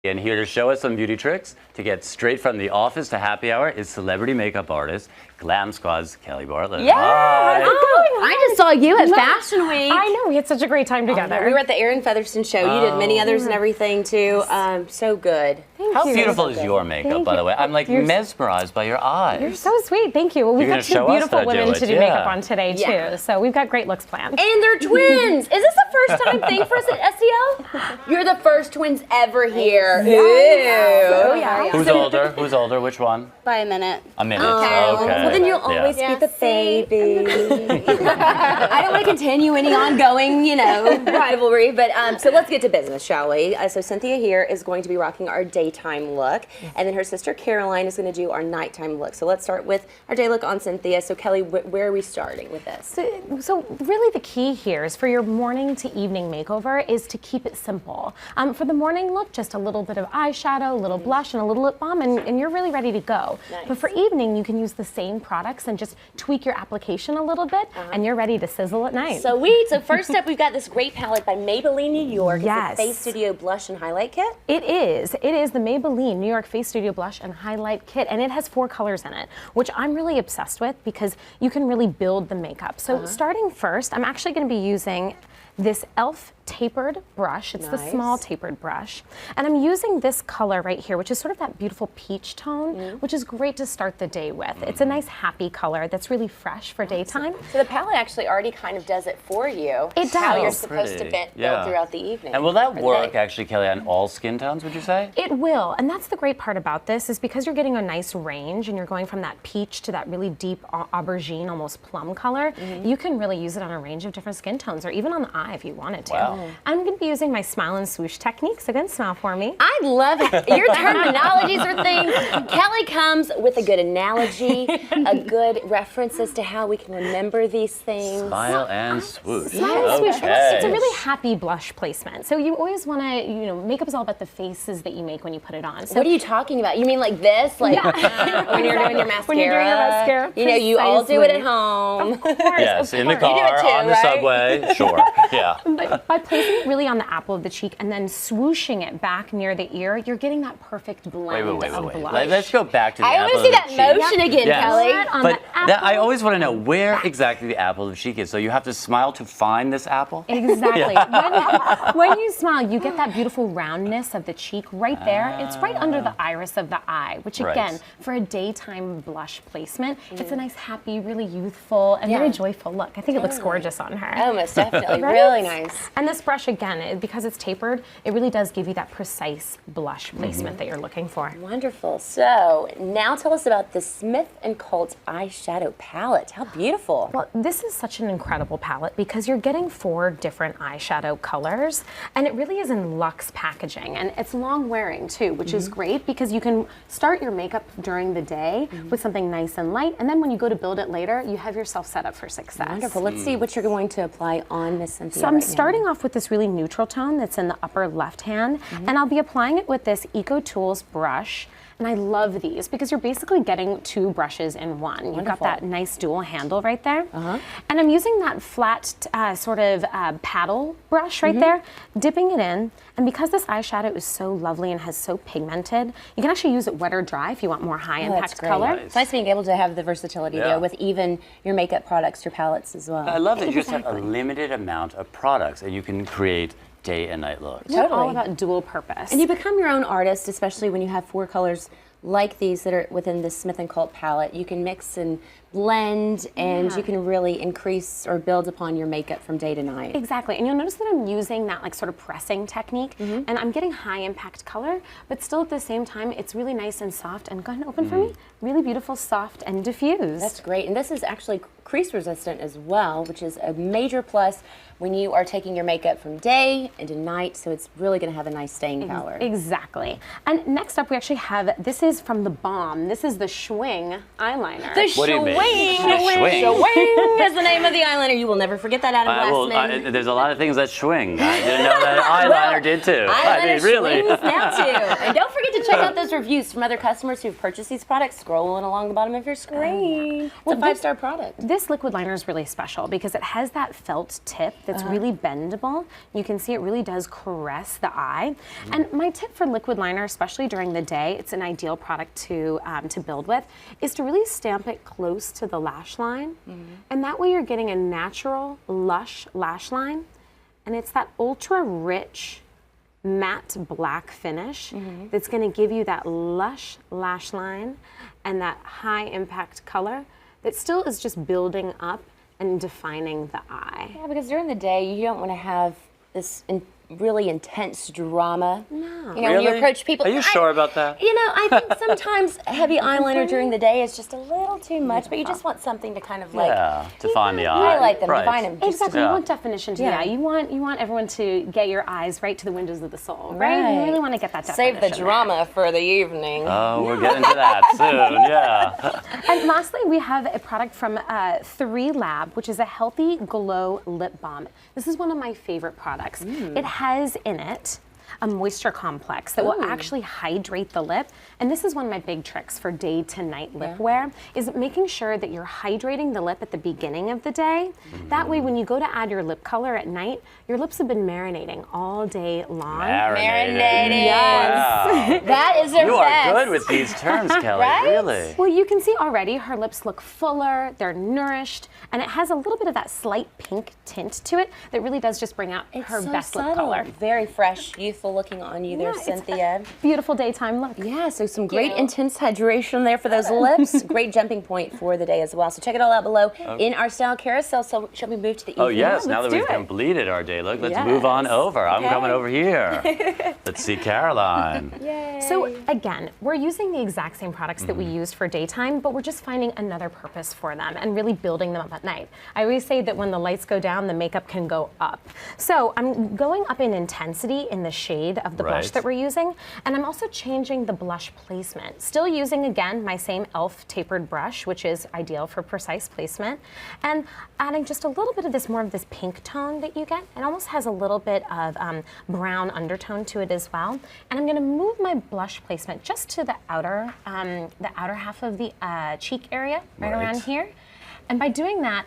And here to show us some beauty tricks to get straight from the office to happy hour is celebrity makeup artist, Glam Squad's Kelli Bartlett. Yeah, Hi. how's it going? I just saw you at Fashion Week. I know, we had such a great time together. We were at the Erin Featherston show. You did many others and everything too. So good. How beautiful is your makeup, by the way? I'm like mesmerized by your eyes. You're so sweet, thank you. Well, we've got two beautiful women to do makeup on today too, so we've got great looks planned. And they're twins. Is this a first time thing for us at SEO? You're the first twins ever here. Oh, yeah. Who's older? Who's older? Which one? By a minute. A minute. Okay. Well, then you'll always be the baby. I don't want to continue any ongoing, rivalry, but so let's get to business, shall we? So Cynthia here is going to be rocking our daytime look, and then her sister Caroline is going to do our nighttime look. So let's start with our day look on Cynthia. So Kelli, where are we starting with this? So really the key here is for your morning to evening makeover is to keep it simple. For the morning look, just a little bit of eyeshadow, a little blush, and a little lip balm, and you're really ready to go. Nice. But for evening, you can use the same products and just tweak your application a little bit, and you're ready to sizzle at night. Sweet. So first up, we've got this great palette by Maybelline New York. Yes. It's a Face Studio Blush and Highlight Kit. It is. It is the Maybelline New York Face Studio Blush and Highlight Kit, and it has 4 colors in it, which I'm really obsessed with because you can really build the makeup. So starting first, I'm actually going to be using this e.l.f. tapered brush. It's the small tapered brush. And I'm using this color right here, which is sort of that beautiful peach tone, which is great to start the day with. It's a nice happy color that's really fresh for daytime. So the palette actually already kind of does it for you. It does. How you're supposed to build throughout the evening. And will that work actually, Kelli, on all skin tones, would you say? It will, and that's the great part about this is because you're getting a nice range and you're going from that peach to that really deep aubergine, almost plum color, you can really use it on a range of different skin tones or even on the eye if you wanted to. Wow. I'm going to be using my smile and swoosh technique, so go and smile for me. I love it. Your terminologies are things. Kelli comes with a good analogy, a good reference as to how we can remember these things. Smile and swoosh. Smile and swoosh. Okay. It's a really happy blush placement. So you always want to, makeup is all about the faces that you make when you put it on. So what are you talking about? You mean like this? Like when you're doing your mascara? When you're doing your mascara. You all do it at home. Of course. Yes, in the car, You do it too, on the right? subway, sure, yeah. But by placing it really on the apple of the cheek and then swooshing it back near the ear, you're getting that perfect blend of blush. Let's go back to the I apple want to see of the that cheek. motion again, Yes. Kelli. But I always want to know where exactly the apple of the cheek is. So you have to smile to find this apple? Exactly. When you smile, you get that beautiful roundness of the cheek right there. It's right under the iris of the eye, which again, for a daytime blush placement, it's a nice, happy, really youthful, and very joyful look. I think it looks gorgeous on her. Oh, most definitely. Right? Really nice. And this brush, again, because it's tapered, it really does give you that precise blush placement that you're looking for. Wonderful. So now tell us about the Smith & Colt eyeshadow palette. How beautiful. Well, this is such an incredible palette because you're getting 4 different eyeshadow colors, and it really is in luxe packaging, and it's long wearing too, which is great because you can start your makeup during the day with something nice and light, and then when you go to build it later, you have yourself set up for success. Wonderful. Let's see what you're going to apply on Miss Cynthia. So I'm starting off with this really neutral tone that's in the upper left hand, and I'll be applying it with this Eco Tools brush. And I love these because you're basically getting 2 brushes in one. You've got that nice dual handle right there. And I'm using that flat sort of paddle brush right there, dipping it in. And because this eyeshadow is so lovely and has so pigmented, you can actually use it wet or dry if you want more high impact color. It's nice being able to have the versatility though with even your makeup products, your palettes as well. I love that you just have a limited amount of products and you can create day and night looks. It's all about dual purpose. And you become your own artist, especially when you have 4 colors like these that are within the Smith & Colt palette. You can mix and blend, and you can really increase or build upon your makeup from day to night. Exactly, and you'll notice that I'm using that like sort of pressing technique, and I'm getting high impact color, but still at the same time, it's really nice and soft, and go ahead and open for me. Really beautiful, soft, and diffused. That's great, and this is actually crease resistant as well, which is a major plus when you are taking your makeup from day into night, so it's really gonna have a nice staying power. Exactly. And next up, we actually have, this is is from the Balm. This is the Schwing eyeliner. The What do you mean? Schwing. Schwing. Is the name of the eyeliner. You will never forget that, Adam Westman. There's a lot of things that swing. I didn't know that eyeliner did too. Eyeliner really. swings now too. And don't forget to check out those reviews from other customers who've purchased these products. Scrolling along the bottom of your screen. It's a 5-star product. This liquid liner is really special because it has that felt tip that's really bendable. You can see it really does caress the eye. And my tip for liquid liner, especially during the day, it's an ideal product to build with, is to really stamp it close to the lash line. And that way you're getting a natural, lush lash line. And it's that ultra rich, matte black finish that's going to give you that lush lash line and that high impact color that still is just building up and defining the eye. Yeah, because during the day, you don't want to have this really intense drama. No. You know, when you approach people. Are you sure about that? You know, I think sometimes heavy eyeliner during the day is just a little too much, but you just want something to kind of like define the eye. highlight them, Right. define them. Just Exactly, you want definition to the eye. You want everyone to get your eyes right to the windows of the soul, right? You really want to get that definition. Save the drama for the evening. Oh, we're getting to that soon, yeah. And lastly, we have a product from 3 Lab, which is a healthy glow lip balm. This is one of my favorite products. It has in it a moisture complex that will actually hydrate the lip. And this is one of my big tricks for day to night lip wear, is making sure that you're hydrating the lip at the beginning of the day. That way, when you go to add your lip color at night, your lips have been marinating all day long. Marinating. Yes. Wow. That is their You best. are good with these terms, Kelly, Right? really. Well, you can see already her lips look fuller, they're nourished, and it has a little bit of that slight pink tint to it that really does just bring out her so best lip subtle. color. Very fresh, youthful looking on you there, Yeah, it's Cynthia. Beautiful daytime look. Yeah, so some great intense hydration there for those lips. Great jumping point for the day as well. So check it all out below in our style carousel. So shall we move to the evening? Oh, yes, now that do we've it. completed our day look, let's Yes. move on over. I'm Okay. coming over here. Let's see Caroline. So again, we're using the exact same products that we used for daytime, but we're just finding another purpose for them and really building them up at night. I always say that when the lights go down, the makeup can go up. So I'm going up in intensity in the shade of the blush Right. that we're using, and I'm also changing the blush placement. Still using, again, my same e.l.f. tapered brush, which is ideal for precise placement, and adding just a little bit of this, more of this pink tone that you get. It almost has a little bit of brown undertone to it as well. And I'm going to move my blush placement just to the outer half of the cheek area, right around here. And by doing that,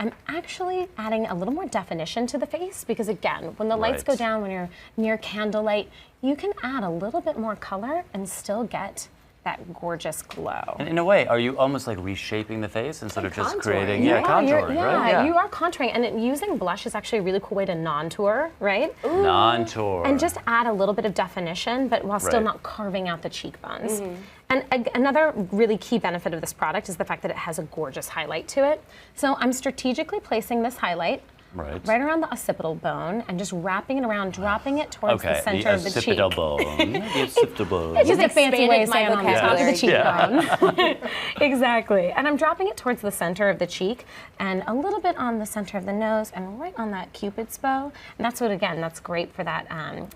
I'm actually adding a little more definition to the face because, again, when the lights go down, when you're near candlelight, you can add a little bit more color and still get that gorgeous glow. And in a way, are you almost like reshaping the face instead of just contouring. creating, You're- contouring, right? Yeah. You are contouring, and using blush is actually a really cool way to non-tour, right? Non-tour. And just add a little bit of definition, but while still Right. not carving out the cheekbones. And another really key benefit of this product is the fact that it has a gorgeous highlight to it. So I'm strategically placing this highlight right around the occipital bone and just wrapping it around, dropping it towards the center of the cheek. occipital bone. The occipital bone. It's just a fancy way of expanded my saying on the top of the vocabulary. cheekbone. Exactly. And I'm dropping it towards the center of the cheek and a little bit on the center of the nose and right on that Cupid's bow. And that's what, again, that's great for that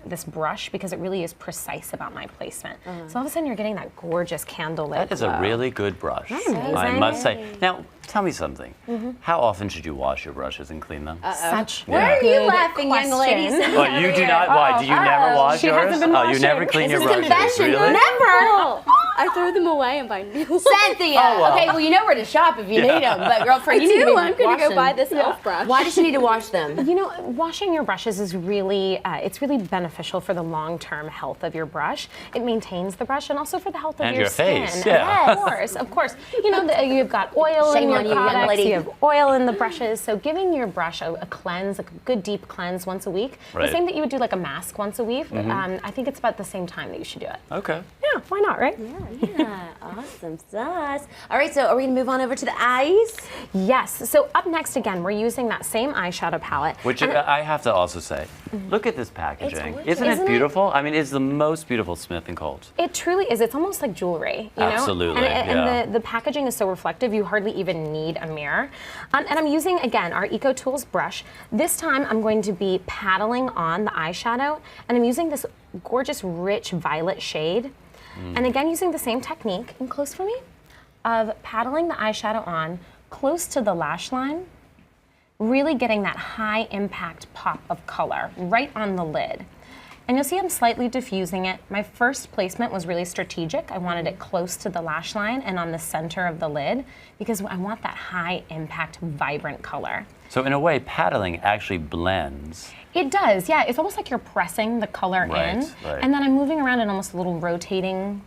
this brush because it really is precise about my placement. So all of a sudden you're getting that gorgeous candlelit That is glow. a really good brush, amazing. I must say. Now, tell me something. How often should you wash your brushes and clean them? Such Why are you good laughing, young ladies? question. Well, you do not. Why? Do you never wash She yours? hasn't been Oh, you washing. never clean your This is brushes. confession. Really? Never. I throw them away and buy new. Cynthia. Oh, well. Okay, well, you know where to shop if you need them. But girlfriend, you need to I'm gonna wash go them. buy this elf brush. Why does she need to wash them? You know, washing your brushes is really, it's really beneficial for the long-term health of your brush. It maintains the brush and also for the health of And your your skin. face, yeah. Yes, of course. You know, you've got oil Shame in your on you, young products, lady. you have oil in the brushes, so giving your brush a cleanse, like a good deep cleanse once a week, the Right. same that you would do like a mask once a week, I think it's about the same time that you should do it. Okay. Yeah, why not, right? Yeah, awesome sauce. All right, so are we gonna move on over to the eyes? Yes, so up next again, we're using that same eyeshadow palette. Which And I have to also say, look at this packaging. gorgeous. Isn't Isn't it it? beautiful? I mean, it's the most beautiful Smith & Colt. It truly is. It's almost like jewelry, you know? Absolutely, And yeah. the packaging is so reflective, you hardly even need a mirror. And I'm using, again, our Eco Tools brush. This time I'm going to be paddling on the eyeshadow, and I'm using this gorgeous, rich violet shade. And again, using the same technique, and close for me, of paddling the eyeshadow on close to the lash line, really getting that high impact pop of color right on the lid. And you'll see I'm slightly diffusing it. My first placement was really strategic. I wanted it close to the lash line and on the center of the lid because I want that high impact, vibrant color. So in a way, paddling actually blends. It does, yeah. It's almost like you're pressing the color in. Right. And then I'm moving around in almost a little rotating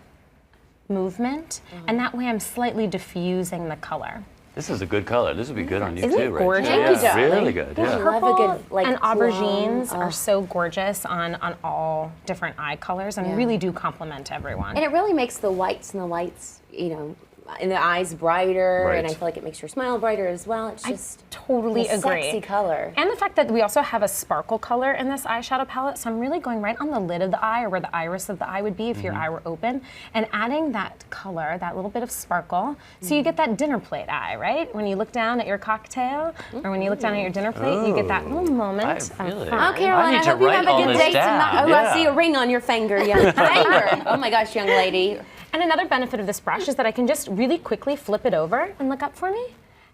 movement. And that way I'm slightly diffusing the color. This is a good color. This would be good on you Isn't too, it Rachel. gorgeous? Thank you, Yeah, darling. really good. Yeah. love a good, like, and plum. aubergines are so gorgeous on all different eye colors and really do complement everyone. And it really makes the whites and the lights, you know, in the eyes brighter, and I Right. feel like it makes your smile brighter as well. It's just totally a agree. sexy color. And the fact that we also have a sparkle color in this eyeshadow palette, so I'm really going right on the lid of the eye or where the iris of the eye would be if your eye were open, and adding that color, that little bit of sparkle, so you get that dinner plate eye, right? When you look down at your cocktail or when you look down at your dinner plate, you get that little moment I of really- fun. Oh, Caroline, I I, need to hope you write have a all good this day down. tonight. Oh, Yeah. I see a ring on your finger, young finger. Oh my gosh, young lady. And another benefit of this brush is that I can just really quickly flip it over and look up for me.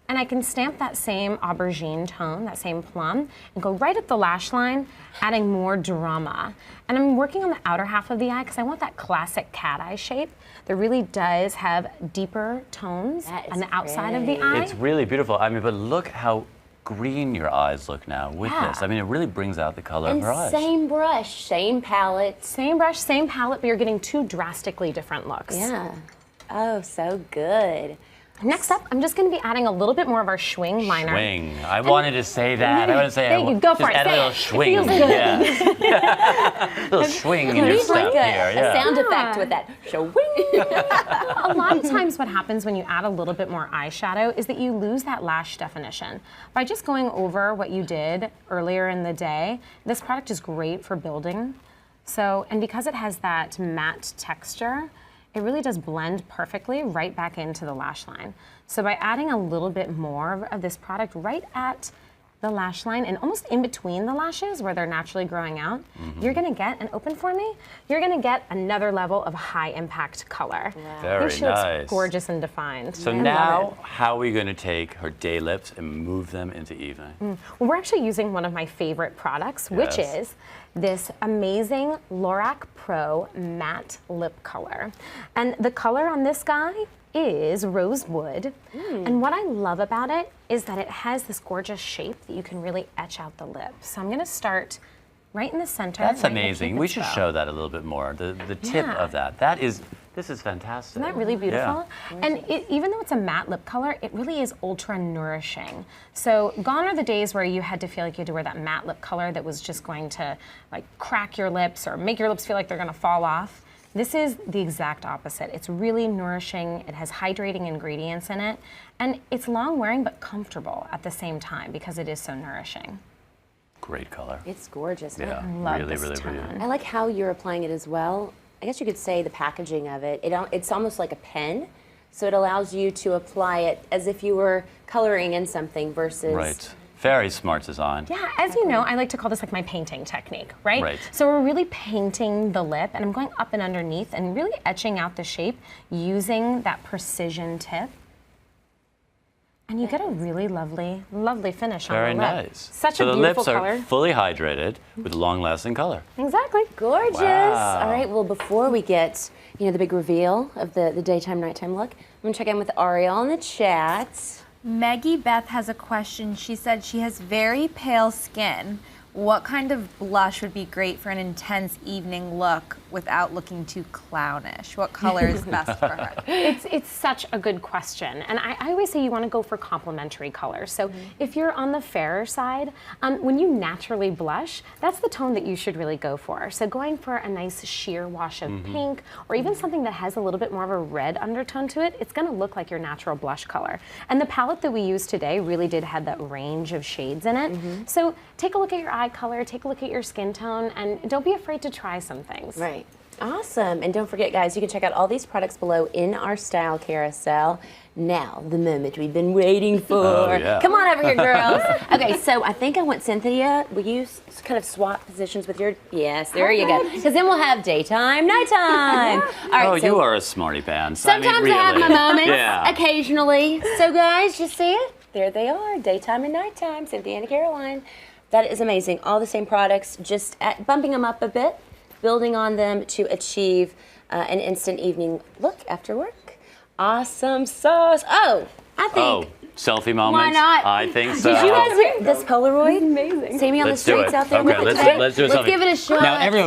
And I can stamp that same aubergine tone, that same plum, and go right at the lash line, adding more drama. And I'm working on the outer half of the eye because I want that classic cat eye shape that really does have deeper tones That is on the outside of the great. eye. It's really beautiful. I mean, but look how green your eyes look now with Yeah. this. I mean, it really brings out the color And of her eyes. same brush, same palette. Same brush, same palette, but you're getting two drastically different looks. Yeah. Oh, so good. Next up, I'm just going to be adding a little bit more of our schwing liner. Swing. I wanted to say that. I want to say Thank you. Go for just it. add a Say little it. It swing. feels good. Yeah. little swing in You your need step like here. a Yeah. sound effect with that. So A lot of times what happens when you add a little bit more eyeshadow is that you lose that lash definition. By just going over what you did earlier in the day, this product is great for building. So, and because it has that matte texture, it really does blend perfectly right back into the lash line. So by adding a little bit more of this product right at the lash line and almost in between the lashes where they're naturally growing out, you're gonna get, and open for me, you're gonna get another level of high impact color. Very I think she looks nice. gorgeous and defined. So I love now, it. how are we going to take her day lips and move them into evening? Well, we're actually using one of my favorite products, which Yes. is this amazing Lorac Pro matte lip color. And the color on this guy is rosewood. And what I love about it is that it has this gorgeous shape that you can really etch out the lip. So I'm gonna start right in the center. That's right in the amazing. We cupid's should bow. show that a little bit more. The tip Yeah. of that. This is fantastic. Isn't that really beautiful? Yeah. And even though it's a matte lip color, it really is ultra nourishing. So gone are the days where you had to feel like you had to wear that matte lip color that was just going to like crack your lips or make your lips feel like they're gonna fall off. This is the exact opposite. It's really nourishing, it has hydrating ingredients in it, and it's long wearing but comfortable at the same time because it is so nourishing. Great color. it's gorgeous. Yeah, love really, this really tone. pretty. I like how you're applying it as well. I guess you could say the packaging of it. It's almost like a pen, so it allows you to apply it as if you were coloring in something versus. Right. Very smart design. Yeah, as you know, I like to call this like my painting technique, right? Right. So we're really painting the lip, and I'm going up and underneath and really etching out the shape using that precision tip. And you get a really lovely, lovely finish Very on the lip. nice. Such so a the beautiful lips color. are fully hydrated with long-lasting color. Exactly. Gorgeous. Wow. All right. Well, before we get the big reveal of the daytime nighttime look, I'm gonna check in with Ariel in the chat. Maggie Beth has a question. She said she has very pale skin. What kind of blush would be great for an intense evening look without looking too clownish? What color is best for her? It's such a good question, and I always say you want to go for complementary colors. So if you're on the fairer side, when you naturally blush, that's the tone that you should really go for. So going for a nice sheer wash of pink, or even something that has a little bit more of a red undertone to it, it's going to look like your natural blush color. And the palette that we used today really did have that range of shades in it. So take a look at your eye color, take a look at your skin tone, and don't be afraid to try some things. Right. Awesome. And don't forget, guys, you can check out all these products below in our style carousel. Now, the moment we've been waiting for. Oh, yeah. Come on over here, girls. Okay, so I think I want Cynthia. Will you kind of swap positions with your? Yes, there you go. Because then we'll have daytime, nighttime. All right. Oh, so you are a smarty pants. sometimes I have really. my moments. Yeah. Occasionally. So, guys, you see it? There they are. Daytime and nighttime. Cynthia and Caroline. That is amazing. All the same products, just bumping them up a bit, building on them to achieve an instant evening look after work. Awesome sauce. Oh, I think. Selfie moments. Why not? I think so. Did you guys hear this Polaroid? Amazing. See me on Let's the do streets it. out there Okay, with it let's today? do a Let's selfie. give it a shot. Now, everyone.